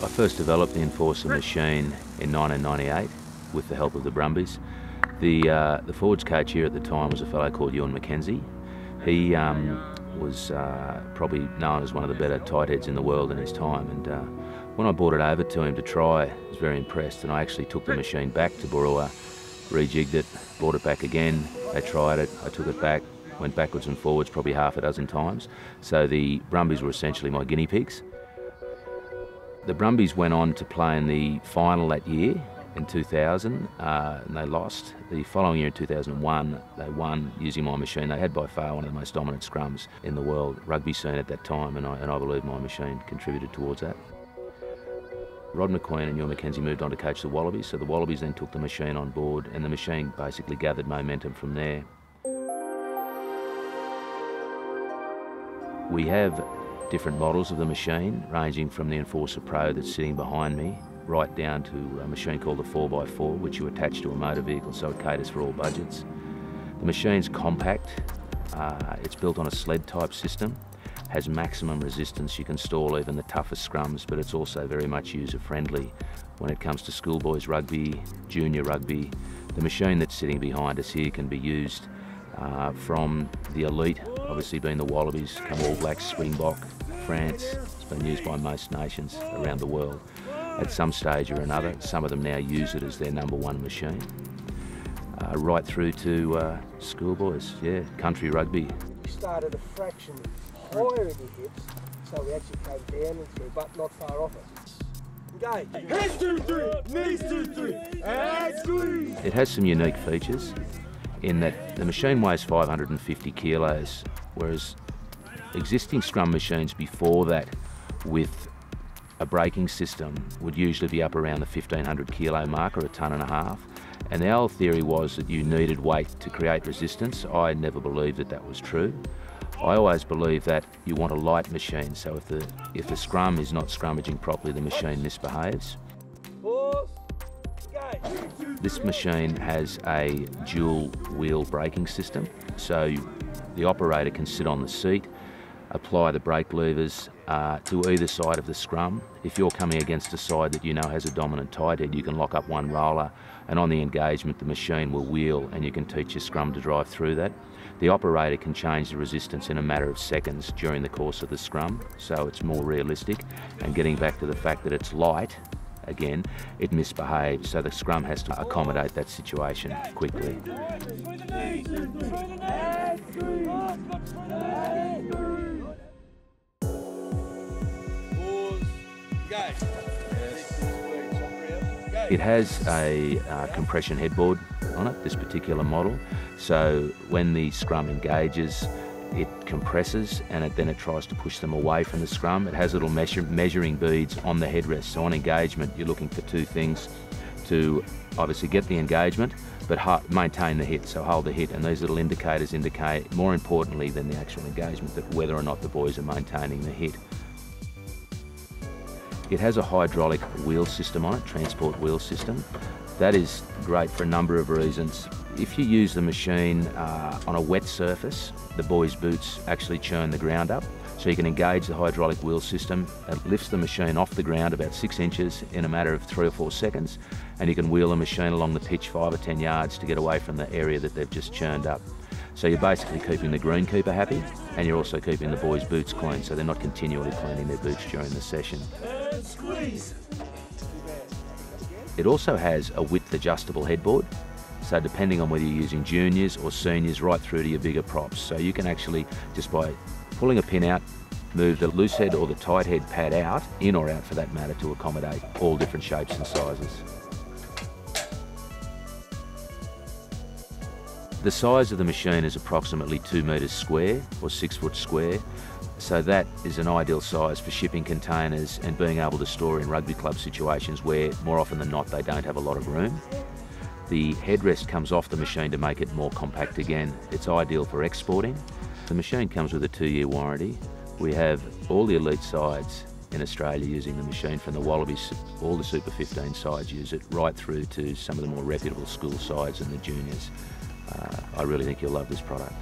I first developed the Enforcer machine in 1998 with the help of the Brumbies. The forwards coach here at the time was a fellow called Ewan Mackenzie. He was probably known as one of the better tight heads in the world in his time, and when I brought it over to him to try, I was very impressed, and I actually took the machine back to Barua, rejigged it, brought it back again. They tried it, I took it back, went backwards and forwards probably half a dozen times. So the Brumbies were essentially my guinea pigs. The Brumbies went on to play in the final that year in 2000, and they lost. The following year in 2001, they won using my machine. They had by far one of the most dominant scrums in the world rugby scene at that time, and I believe my machine contributed towards that. Rod McQueen and Ewan Mackenzie moved on to coach the Wallabies, so the Wallabies then took the machine on board, and the machine basically gathered momentum from there. We have different models of the machine, ranging from the Enforcer Pro that's sitting behind me, right down to a machine called the 4x4, which you attach to a motor vehicle, so it caters for all budgets. The machine's compact, it's built on a sled type system, has maximum resistance. You can stall even the toughest scrums, but it's also very much user friendly when it comes to schoolboys rugby, junior rugby. The machine that's sitting behind us here can be used from the elite, obviously being the Wallabies, come All Blacks, Springbok, France. It's been used by most nations around the world at some stage or another. Some of them now use it as their #1 machine. Right through to schoolboys, yeah, country rugby. We started a fraction higher in the hips, so we actually came down and through, but not far off it. Engage. Hands 2, 3, knees 2, 3, and squeeze. It has some unique features in that the machine weighs 550 kilos, whereas existing scrum machines before that with a braking system would usually be up around the 1500 kilo mark, or a tonne and a half. And the old theory was that you needed weight to create resistance. I never believed that that was true. I always believe that you want a light machine, so if the scrum is not scrummaging properly, the machine misbehaves. This machine has a dual wheel braking system, so the operator can sit on the seat, apply the brake levers to either side of the scrum. If you're coming against a side that you know has a dominant tight head, you can lock up one roller, and on the engagement the machine will wheel, and you can teach your scrum to drive through that. The operator can change the resistance in a matter of seconds during the course of the scrum, so it's more realistic. And getting back to the fact that it's light, again, it misbehaves, so the scrum has to accommodate that situation quickly. It has a compression headboard on it, this particular model, so when the scrum engages, it compresses, and then it tries to push them away from the scrum. It has little measuring beads on the headrest, so on engagement you're looking for two things: to obviously get the engagement, but maintain the hit, so hold the hit, and these little indicators indicate, more importantly than the actual engagement, that whether or not the boys are maintaining the hit. It has a hydraulic wheel system on it, transport wheel system. That is great for a number of reasons. If you use the machine on a wet surface, the boys' boots actually churn the ground up, so you can engage the hydraulic wheel system. It lifts the machine off the ground about 6 inches in a matter of 3 or 4 seconds, and you can wheel the machine along the pitch 5 or 10 yards to get away from the area that they've just churned up. So you're basically keeping the greenkeeper happy, and you're also keeping the boys' boots clean, so they're not continually cleaning their boots during the session. Squeeze. It also has a width adjustable headboard, so depending on whether you're using juniors or seniors, right through to your bigger props. So you can actually, just by pulling a pin out, move the loose head or the tight head pad out, in or out for that matter, to accommodate all different shapes and sizes. The size of the machine is approximately 2 metres square, or 6 foot square, so that is an ideal size for shipping containers and being able to store in rugby club situations where, more often than not, they don't have a lot of room. The headrest comes off the machine to make it more compact again. It's ideal for exporting. The machine comes with a 2-year warranty. We have all the elite sides in Australia using the machine, from the Wallabies, all the Super 15 sides use it, right through to some of the more reputable school sides and the juniors. I really think you'll love this product.